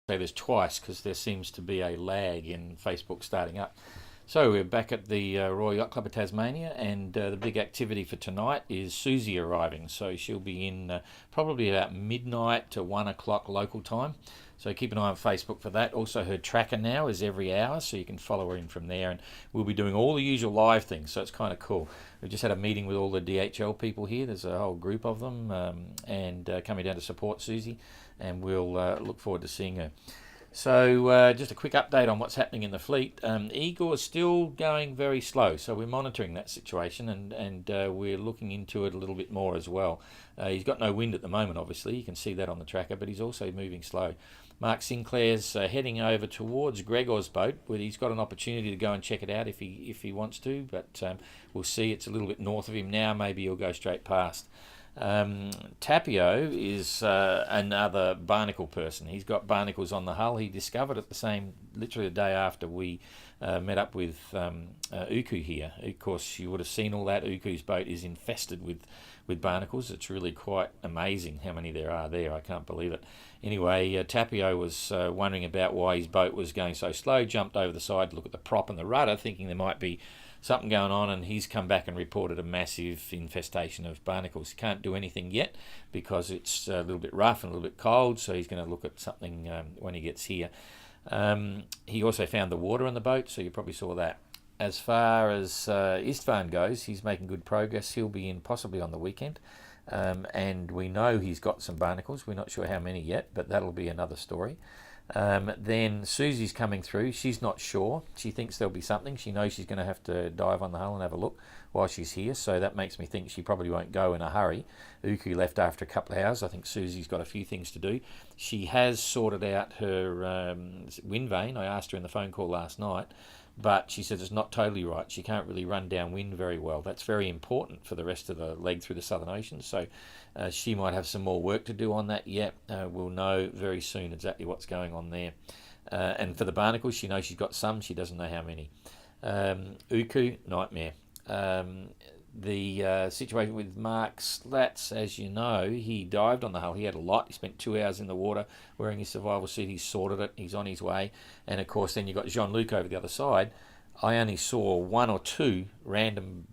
say there's twice because there seems to be a lag in Facebook starting up. So we're back at the Royal Yacht Club of Tasmania, and the big activity for tonight is Susie arriving. So she'll be in probably about midnight to 1 o'clock local time. So keep an eye on Facebook for that. Also, her tracker now is every hour, so you can follow her in from there. And we'll be doing all the usual live things, so it's kind of cool. We've just had a meeting with all the DHL people here. There's a whole group of them, and coming down to support Susie, and we'll look forward to seeing her. So just a quick update on what's happening in the fleet. Igor is still going very slow, so we're monitoring that situation, and we're looking into it a little bit more as well. He's got no wind at the moment, obviously. You can see that on the tracker, but he's also moving slow. Mark Sinclair's heading over towards Gregor's boat, where he's got an opportunity to go and check it out if he wants to, but we'll see. It's a little bit north of him now. Maybe he'll go straight past. Tapio is another barnacle person. He's got barnacles on the hull. He discovered it literally the day after we met up with Uku here. Of course, you would have seen all that. Uku's boat is infested with barnacles. It's really quite amazing how many there are there. I can't believe it. Anyway, Tapio was wondering about why his boat was going so slow, jumped over the side to look at the prop and the rudder, thinking there might be something going on, and he's come back and reported a massive infestation of barnacles. He can't do anything yet because it's a little bit rough and a little bit cold, so he's going to look at something when he gets here. He also found the water on the boat, so you probably saw that. As far as Istvan goes, he's making good progress. He'll be in possibly on the weekend, and we know he's got some barnacles. We're not sure how many yet, but that'll be another story. Then Susie's coming through. She's not sure. She thinks there'll be something. She knows she's going to have to dive on the hull and have a look while she's here, so that makes me think she probably won't go in a hurry. Uku left after a couple of hours. I think Susie's got a few things to do. She has sorted out her wind vane. I asked her in the phone call last night, but she says it's not totally right. She can't really run downwind very well. That's very important for the rest of the leg through the Southern Ocean, so she might have some more work to do on that yet. We'll know very soon exactly what's going on there. And for the barnacles, she knows she's got some. She doesn't know how many. Uku, nightmare. The situation with Mark Slats, as you know, he dived on the hull. He had a lot. He spent 2 hours in the water wearing his survival suit. He sorted it. He's on his way. And, of course, then you've got Jean-Luc over the other side. I only saw 1 or 2 random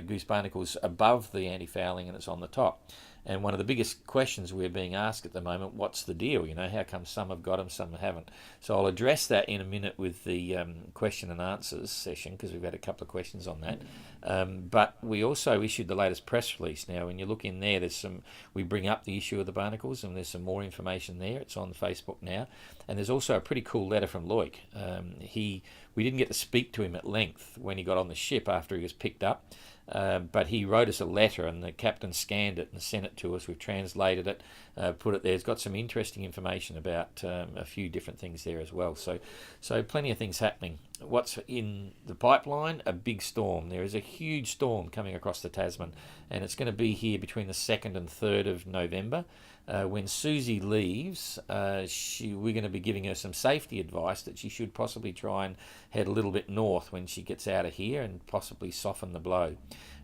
goose barnacles above the anti-fouling, and it's on the top. And one of the biggest questions we're being asked at the moment, what's the deal? You know, how come some have got them, some haven't? So I'll address that in a minute with the question and answers session, because we've had a couple of questions on that. But we also issued the latest press release. Now, when you look in there, we bring up the issue of the barnacles, and there's some more information there. It's on Facebook now. And there's also a pretty cool letter from Loic. We didn't get to speak to him at length when he got on the ship after he was picked up. But he wrote us a letter, and the captain scanned it and sent it to us. We've translated it, put it there. It's got some interesting information about a few different things there as well. So plenty of things happening. What's in the pipeline? A big storm. There is a huge storm coming across the Tasman, and it's going to be here between the 2nd and 3rd of November. When Susie leaves, we're going to be giving her some safety advice that she should possibly try and head a little bit north when she gets out of here and possibly soften the blow.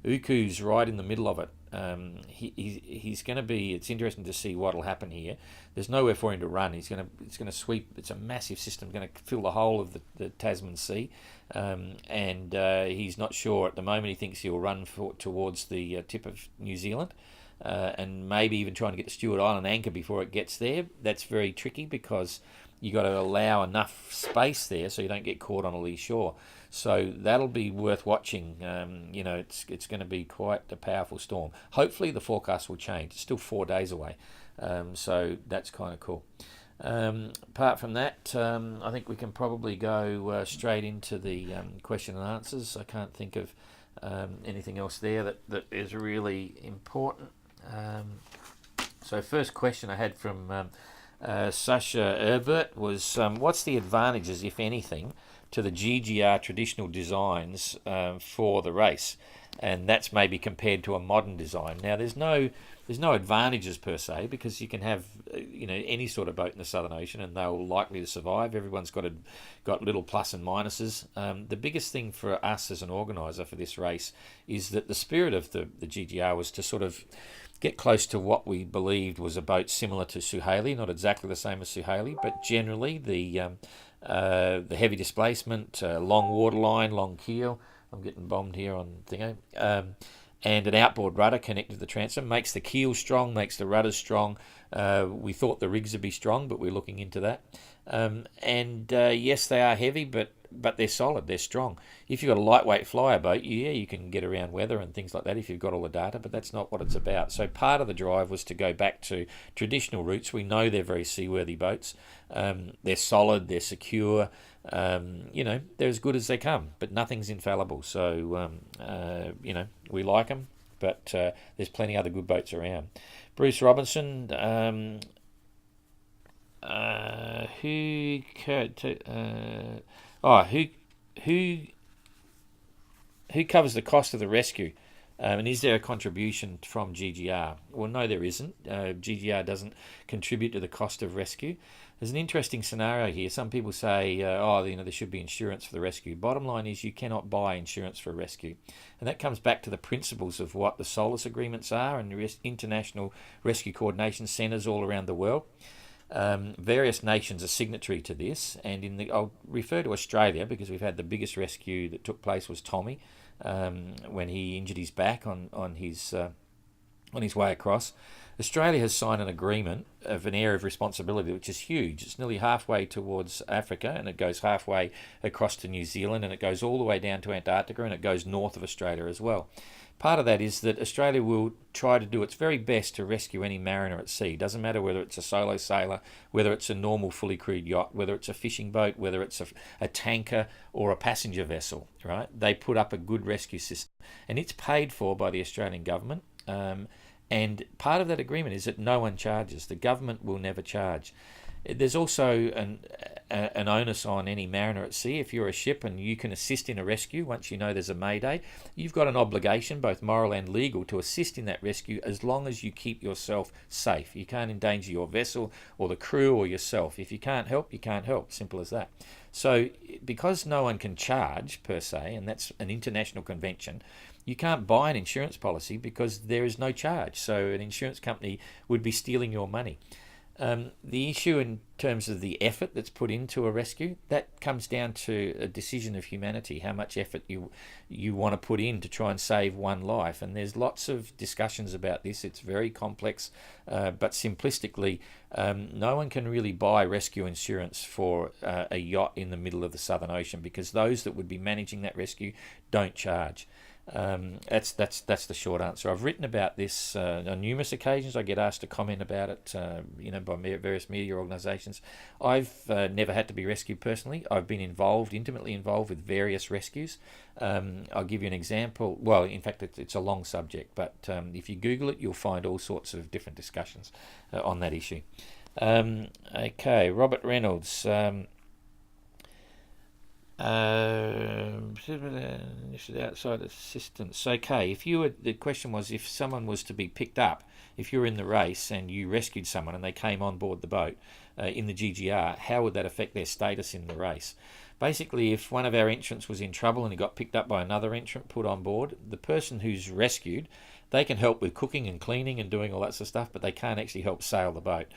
Uku's right in the middle of it. He's going to be. It's interesting to see what will happen here. There's nowhere for him to run. It's going to sweep. It's a massive system. Going to fill the whole of the Tasman Sea, and he's not sure at the moment. He thinks he'll run towards the tip of New Zealand. And maybe even trying to get the Stewart Island anchor before it gets there. That's very tricky because you got to allow enough space there so you don't get caught on a lee shore. So that'll be worth watching. It's going to be quite a powerful storm. Hopefully the forecast will change. It's still 4 days away, so that's kind of cool. Apart from that, I think we can probably go straight into the question and answers. I can't think of anything else there that is really important. So first question I had from Sasha Herbert was, what's the advantages, if anything, to the GGR traditional designs for the race? And that's maybe compared to a modern design. Now, there's no there's no advantages per se, because you can have any sort of boat in the Southern Ocean and they're likely to survive. Everyone's got little plus and minuses. The biggest thing for us as an organiser for this race is that the spirit of the GGR was to sort of get close to what we believed was a boat similar to Suhaili, not exactly the same as Suhaili, but generally the heavy displacement, long waterline, long keel. I'm getting bombed here on thingo. And an outboard rudder connected to the transom makes the keel strong, makes the rudders strong. We thought the rigs would be strong, but we're looking into that. Yes, they are heavy, but they're solid, they're strong. If you've got a lightweight flyer boat, you can get around weather and things like that if you've got all the data, but that's not what it's about. So part of the drive was to go back to traditional routes. We know they're very seaworthy boats. They're solid, they're secure. They're as good as they come, but nothing's infallible. So, we like them, but there's plenty other good boats around. Bruce Robinson, who covers the cost of the rescue? And is there a contribution from GGR? Well, no, there isn't. GGR doesn't contribute to the cost of rescue. There's an interesting scenario here. Some people say, there should be insurance for the rescue. Bottom line is you cannot buy insurance for a rescue. And that comes back to the principles of what the SOLAS agreements are and international rescue coordination centres all around the world. Various nations are signatory to this, and I'll refer to Australia because we've had the biggest rescue that took place was Tommy when he injured his back on his way across. Australia has signed an agreement of an area of responsibility which is huge. It's nearly halfway towards Africa, and it goes halfway across to New Zealand, and it goes all the way down to Antarctica, and it goes north of Australia as well. Part of that is that Australia will try to do its very best to rescue any mariner at sea. Doesn't matter whether it's a solo sailor, whether it's a normal fully crewed yacht, whether it's a fishing boat, whether it's a tanker or a passenger vessel, right? They put up a good rescue system, and it's paid for by the Australian government. And part of that agreement is that no one charges. The government will never charge. There's also an onus on any mariner at sea. If you're a ship and you can assist in a rescue, once you know there's a mayday, you've got an obligation, both moral and legal, to assist in that rescue as long as you keep yourself safe. You can't endanger your vessel or the crew or yourself. If you can't help, you can't help. Simple as that. So because no one can charge per se, and that's an international convention, you can't buy an insurance policy because there is no charge. So an insurance company would be stealing your money. The issue in terms of the effort that's put into a rescue, that comes down to a decision of humanity, how much effort you want to put in to try and save one life. And there's lots of discussions about this. It's very complex, but simplistically, no one can really buy rescue insurance for a yacht in the middle of the Southern Ocean because those that would be managing that rescue don't charge. That's the short answer. I've written about this on numerous occasions. I get asked to comment about it, by various media organisations. I've never had to be rescued personally. I've been intimately involved with various rescues. I'll give you an example. Well, in fact, it's a long subject, but if you Google it, you'll find all sorts of different discussions on that issue. Okay, Robert Reynolds. Outside assistance. Okay, the question was if someone was to be picked up, if you're in the race and you rescued someone and they came on board the boat in the GGR, how would that affect their status in the race? Basically, if one of our entrants was in trouble and he got picked up by another entrant, put on board, the person who's rescued, they can help with cooking and cleaning and doing all that sort of stuff, but they can't actually help sail the boat.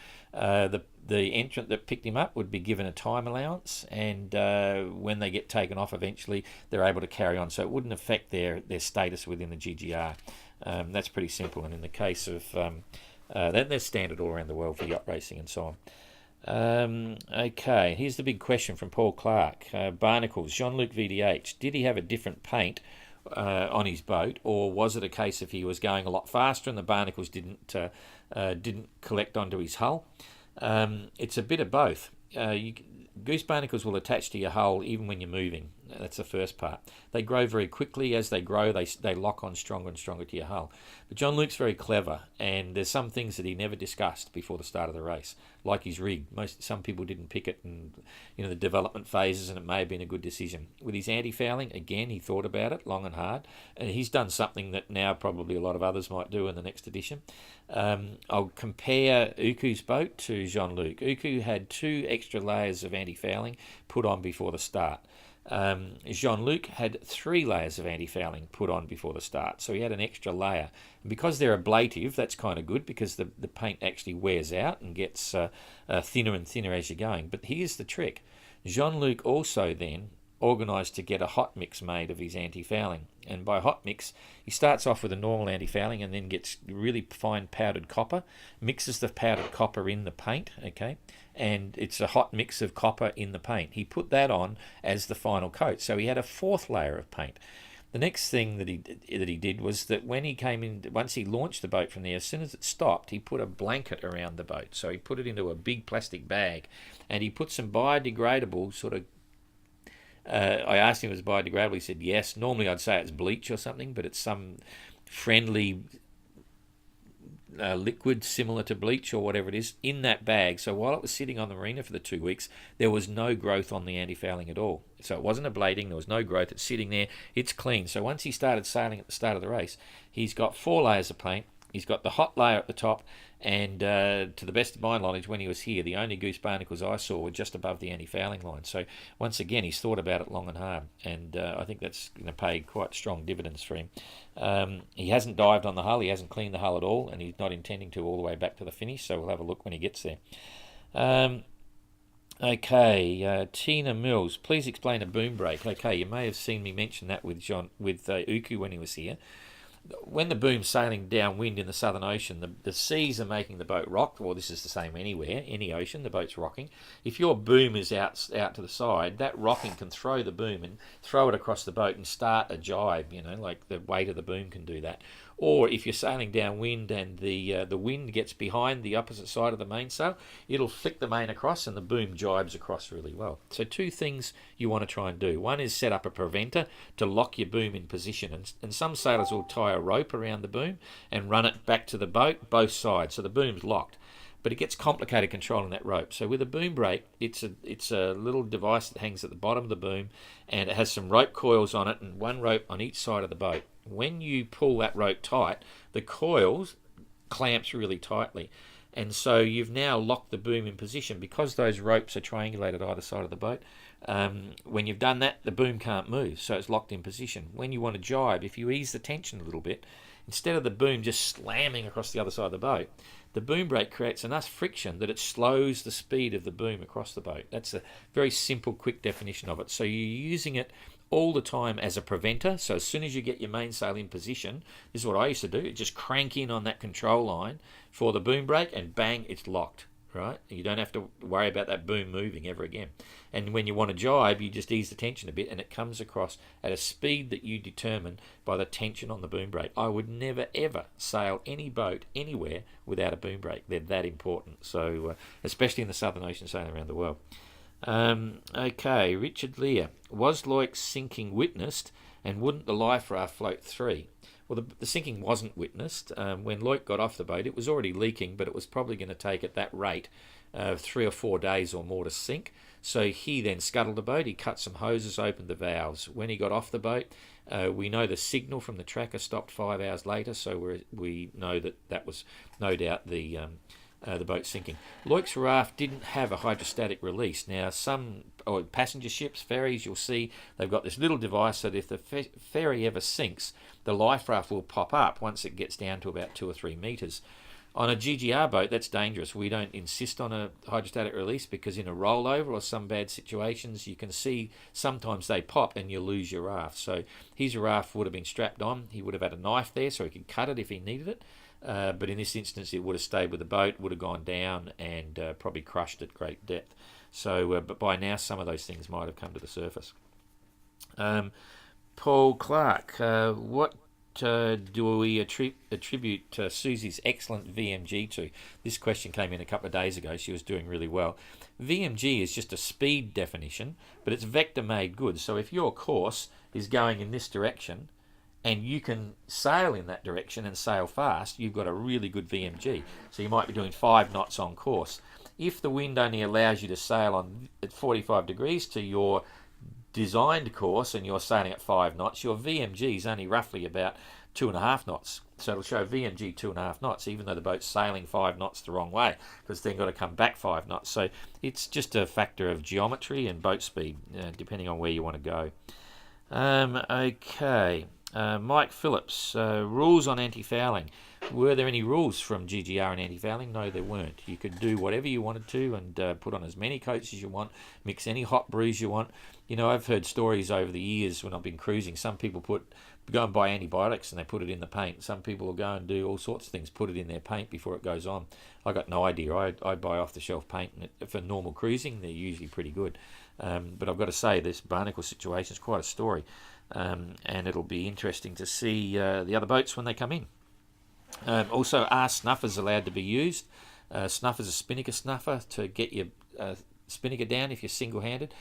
The entrant that picked him up would be given a time allowance, and when they get taken off eventually, they're able to carry on. So it wouldn't affect their status within the GGR. That's pretty simple. And in the case of that's standard all around the world for yacht racing and so on. Okay, here's the big question from Paul Clark. Barnacles, Jean-Luc VDH, did he have a different paint on his boat, or was it a case of he was going a lot faster and the barnacles didn't collect onto his hull? It's a bit of both. Goose barnacles will attach to your hull even when you're moving. That's the first part. They grow very quickly. As they grow, they lock on stronger and stronger to your hull. But John Luke's very clever, and there's some things that he never discussed before the start of the race, like his rig. Some people didn't pick it in the development phases, and it may have been a good decision. With his anti-fouling, again, he thought about it long and hard, and he's done something that now probably a lot of others might do in the next edition. I'll compare Uku's boat to Jean-Luc. Uku had 2 extra layers of anti-fouling put on before the start. Jean-Luc had 3 layers of anti-fouling put on before the start, so he had an extra layer. And because they're ablative, that's kind of good, because the paint actually wears out and gets thinner and thinner as you're going. But here's the trick. Jean-Luc also then organised to get a hot mix made of his anti-fouling. And by hot mix, he starts off with a normal anti-fouling and then gets really fine powdered copper, mixes the powdered copper in the paint, okay, and it's a hot mix of copper in the paint. He put that on as the final coat, so he had a 4th layer of paint. The next thing that he did was that when he came in, once he launched the boat from there, as soon as it stopped, he put a blanket around the boat. So he put it into a big plastic bag, and he put some biodegradable sort of I asked him if it was biodegradable. He said yes. Normally I'd say it's bleach or something, but it's some friendly liquid similar to bleach or whatever it is in that bag. So while it was sitting on the marina for the 2 weeks, there was no growth on the anti-fouling at all. So it wasn't ablating, there was no growth. It's sitting there, it's clean. So once he started sailing at the start of the race, he's got 4 layers of paint. He's got the hot layer at the top, and to the best of my knowledge, when he was here, the only goose barnacles I saw were just above the anti-fouling line. So once again, he's thought about it long and hard, and I think that's going to pay quite strong dividends for him. He hasn't dived on the hull, he hasn't cleaned the hull at all, and he's not intending to all the way back to the finish, so we'll have a look when he gets there. Tina Mills, please explain a boom break. Okay, you may have seen me mention that with Uku when he was here. When the boom's sailing downwind in the Southern Ocean, the seas are making the boat rock. Well, this is the same anywhere, any ocean, the boat's rocking. If your boom is out to the side, that rocking can throw the boom and throw it across the boat and start a jibe, like the weight of the boom can do that. Or if you're sailing downwind and the wind gets behind the opposite side of the mainsail, it'll flick the main across and the boom jibes across really well. So 2 things you want to try and do. One is set up a preventer to lock your boom in position. And some sailors will tie a rope around the boom and run it back to the boat, both sides, so the boom's locked. But it gets complicated controlling that rope. So with a boom brake, it's a little device that hangs at the bottom of the boom, and it has some rope coils on it and 1 rope on each side of the boat. When you pull that rope tight, the coils clamps really tightly. And so you've now locked the boom in position. Because those ropes are triangulated either side of the boat, when you've done that, the boom can't move, so it's locked in position. When you want to jibe, if you ease the tension a little bit, instead of the boom just slamming across the other side of the boat, the boom brake creates enough friction that it slows the speed of the boom across the boat. That's a very simple, quick definition of it. So you're using it all the time as a preventer. So as soon as you get your mainsail in position, this is what I used to do, just crank in on that control line for the boom brake and bang, it's locked, right? You don't have to worry about that boom moving ever again. And when you want to jibe, you just ease the tension a bit and it comes across at a speed that you determine by the tension on the boom brake. I would never ever sail any boat anywhere without a boom brake. They're that important. So especially in the Southern Ocean, sailing around the world. Richard Lear. Was Loic's sinking witnessed, and wouldn't the life raft float 3? Well, the sinking wasn't witnessed. When Loic got off the boat, it was already leaking, but it was probably going to take at that rate 3 or 4 days or more to sink. So he then scuttled the boat, he cut some hoses, opened the valves. When he got off the boat, we know the signal from the tracker stopped 5 hours later, so we know that was no doubt the boat sinking. Loic's raft didn't have a hydrostatic release. Now, some passenger ships, ferries, you'll see they've got this little device that if the ferry ever sinks, the life raft will pop up once it gets down to about 2 or 3 metres. On a GGR boat, that's dangerous. We don't insist on a hydrostatic release because in a rollover or some bad situations, you can see sometimes they pop and you lose your raft. So his raft would have been strapped on. He would have had a knife there so he could cut it if he needed it. But in this instance, it would have stayed with the boat, would have gone down and probably crushed at great depth. So, but by now, some of those things might have come to the surface. Paul Clark, what do we attribute Susie's excellent VMG to? This question came in a couple of days ago. She was doing really well. VMG is just a speed definition, but it's vector made good. So if your course is going in this direction and you can sail in that direction and sail fast, you've got a really good VMG. So you might be doing 5 knots on course. If the wind only allows you to sail on at 45 degrees to your designed course and you're sailing at 5 knots, your VMG is only roughly about 2.5 knots. So it'll show VMG 2.5 knots, even though the boat's sailing 5 knots the wrong way, because then got to come back 5 knots. So it's just a factor of geometry and boat speed, depending on where you want to go. Okay. Mike Phillips, rules on anti-fouling. Were there any rules from GGR and anti-fouling? No, there weren't. You could do whatever you wanted to and put on as many coats as you want, mix any hot brews you want. You know, I've heard stories over the years when I've been cruising. Some people go and buy antibiotics and they put it in the paint. Some people will go and do all sorts of things, put it in their paint before it goes on. I got no idea. I buy off-the-shelf paint, and for normal cruising, they're usually pretty good. But I've got to say, this barnacle situation is quite a story. And it'll be interesting to see the other boats when they come in. Also, are snuffers allowed to be used? Snuffer's a spinnaker snuffer to get your spinnaker down if you're single-handed.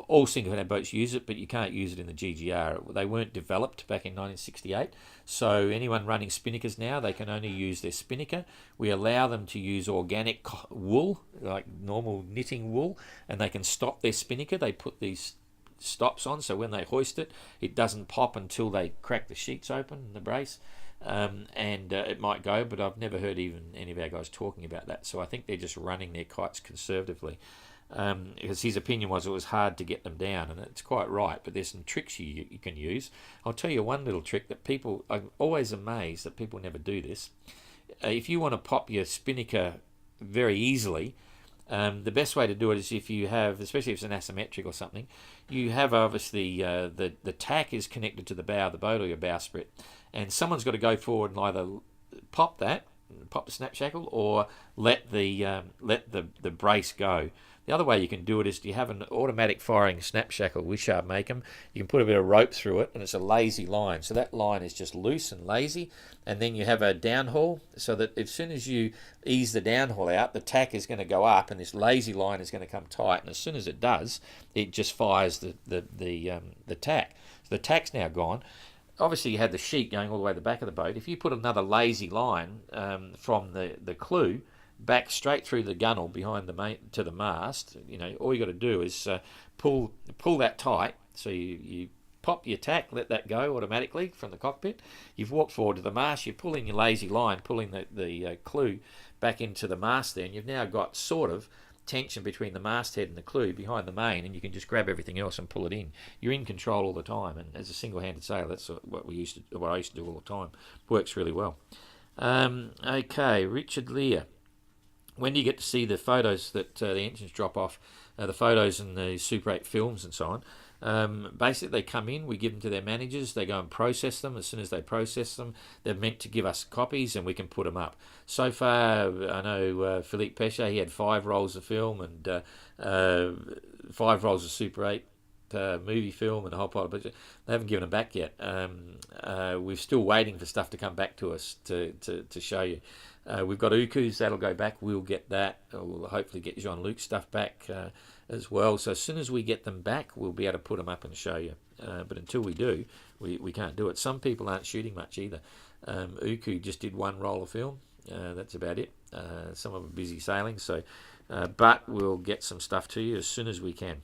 All single-handed boats use it, but you can't use it in the GGR. They weren't developed back in 1968, so anyone running spinnakers now, they can only use their spinnaker. We allow them to use organic wool, like normal knitting wool, and they can stop their spinnaker. They put these stops on, so when they hoist it, it doesn't pop until they crack the sheets open, the brace, and it might go, but I've never heard even any of our guys talking about that. So I think they're just running their kites conservatively, because his opinion was it was hard to get them down, and it's quite right, but there's some tricks you can use. I'll tell you one little trick that I'm always amazed that people never do this. If you want to pop your spinnaker very easily, the best way to do it is if you have, especially if it's an asymmetric or something, you have obviously the tack is connected to the bow of the boat or your bowsprit, and someone's got to go forward and either pop the snap shackle or let the brace go. The other way you can do it is you have an automatic firing snap shackle. Wishart make them. You can put a bit of rope through it, and it's a lazy line. So that line is just loose and lazy, and then you have a downhaul, so that as soon as you ease the downhaul out, the tack is going to go up, and this lazy line is going to come tight. And as soon as it does, it just fires the tack. So the tack's now gone. Obviously, you had the sheet going all the way to the back of the boat. If you put another lazy line from the clew back straight through the gunnel behind to the mast, you know, all you got to do is pull that tight. So you pop your tack, let that go automatically from the cockpit. You've walked forward to the mast. You're pulling your lazy line, pulling the clew back into the mast there, and you've now got sort of tension between the masthead and the clew behind the main, and you can just grab everything else and pull it in. You're in control all the time, and as a single-handed sailor, that's what I used to do all the time. Works really well. Okay, Richard Lear. When do you get to see the photos that the engines drop off, the photos and the Super 8 films and so on? Basically, they come in, we give them to their managers, they go and process them. As soon as they process them, they're meant to give us copies and we can put them up. So far, I know Philippe Pesce, he had 5 rolls of film and 5 rolls of Super 8 movie film and a whole pile of budget. They haven't given them back yet. We're still waiting for stuff to come back to us to show you. We've got Uku's, that'll go back. We'll get that. We'll hopefully get Jean-Luc's stuff back as well. So as soon as we get them back, we'll be able to put them up and show you. But until we do, we can't do it. Some people aren't shooting much either. Uku just did 1 roll of film. That's about it. Some of them are busy sailing. But we'll get some stuff to you as soon as we can.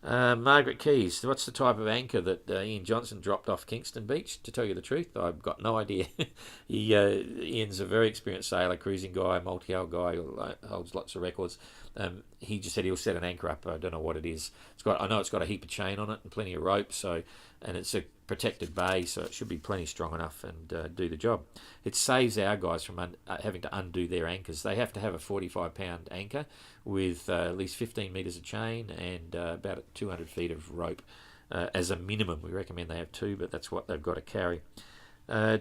Margaret Keys, what's the type of anchor that Ian Johnson dropped off Kingston Beach? To tell you the truth, I've got no idea. Ian's a very experienced sailor, cruising guy, multi-hull guy, holds lots of records. He just said he'll set an anchor up. I don't know what it is. I know it's got a heap of chain on it and plenty of rope, and it's a protected bay, so it should be plenty strong enough and do the job. It saves our guys from having to undo their anchors. They have to have a 45-pound anchor with at least 15 metres of chain and about 200 feet of rope as a minimum. We recommend they have 2, but that's what they've got to carry.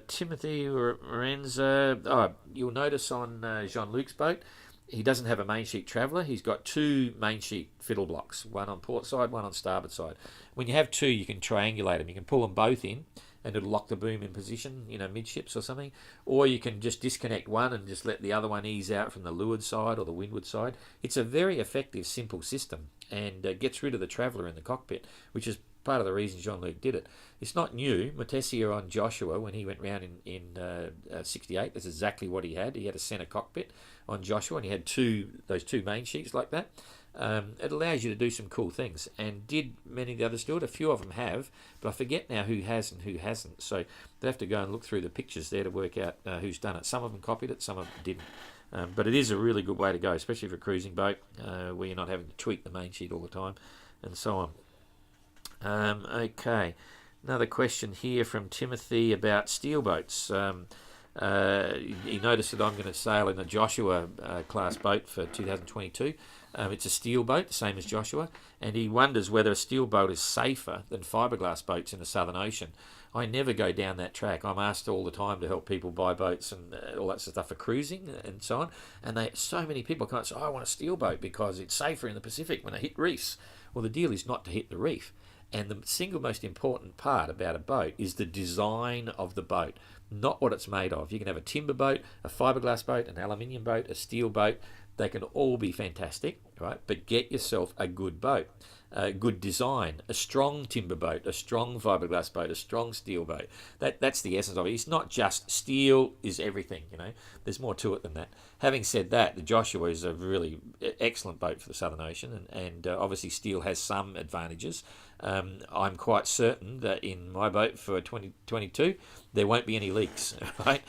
Timothy Lorenza, you'll notice on Jean-Luc's boat, he doesn't have a main sheet traveller. He's got 2 main sheet fiddle blocks, one on port side, one on starboard side. When you have 2, you can triangulate them. You can pull them both in and it'll lock the boom in position, midships or something. Or you can just disconnect one and just let the other one ease out from the leeward side or the windward side. It's a very effective, simple system, and gets rid of the traveller in the cockpit, which is part of the reason Jean-Luc did it. It's not new. Motessier on Joshua, when he went round in 68, that's exactly what he had. He had a centre cockpit on Joshua, and he had those two main sheets like that. It allows you to do some cool things. And did many of the others do it? A few of them have, but I forget now who has and who hasn't. So they have to go and look through the pictures there to work out who's done it. Some of them copied it, some of them didn't. But it is a really good way to go, especially for a cruising boat where you're not having to tweak the main sheet all the time and so on. Okay, another question here from Timothy about steel boats. He noticed that I'm going to sail in a Joshua class boat for 2022. It's a steel boat, the same as Joshua, and he wonders whether a steel boat is safer than fiberglass boats in the Southern Ocean. I never go down that track. I'm asked all the time to help people buy boats and all that sort of stuff for cruising and so on. And so many people come and say, I want a steel boat because it's safer in the Pacific when I hit reefs. Well, the deal is not to hit the reef. And the single most important part about a boat is the design of the boat, not what it's made of. You can have a timber boat, a fiberglass boat, an aluminium boat, a steel boat. They can all be fantastic, right? But get yourself a good boat, a good design, a strong timber boat, a strong fiberglass boat, a strong steel boat. That's the essence of it. It's not just steel is everything, There's more to it than that. Having said that, the Joshua is a really excellent boat for the Southern Ocean, and obviously steel has some advantages. I'm quite certain that in my boat for 2022, there won't be any leaks, right?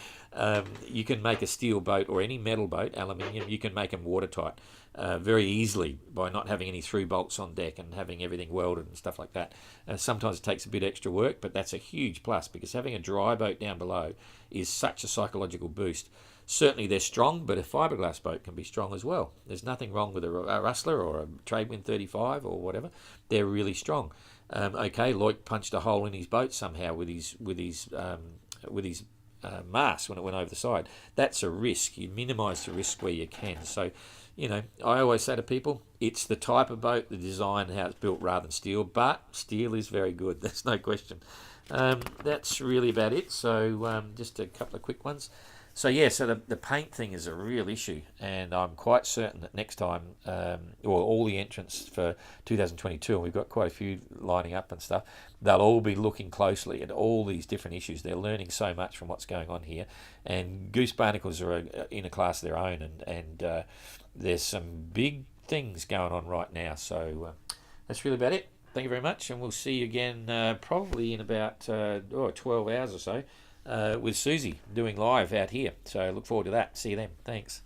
You can make a steel boat or any metal boat, aluminium, you can make them watertight very easily by not having any through bolts on deck and having everything welded and stuff like that. Sometimes it takes a bit extra work, but that's a huge plus because having a dry boat down below is such a psychological boost. Certainly they're strong, but a fiberglass boat can be strong as well. There's nothing wrong with a Rustler or a Tradewind 35 or whatever. They're really strong. Okay, Loic punched a hole in his boat somehow with his mast when it went over the side. That's a risk. You minimise the risk where you can. So, I always say to people, it's the type of boat, the design, how it's built rather than steel, but steel is very good. There's no question. That's really about it. So just a couple of quick ones. So the paint thing is a real issue, and I'm quite certain that next time, all the entrants for 2022, and we've got quite a few lining up and stuff, they'll all be looking closely at all these different issues. They're learning so much from what's going on here, and goose barnacles are in a class of their own, and there's some big things going on right now. So that's really about it. Thank you very much, and we'll see you again probably in about 12 hours or so. With Susie doing live out here. So look forward to that. See you then. Thanks.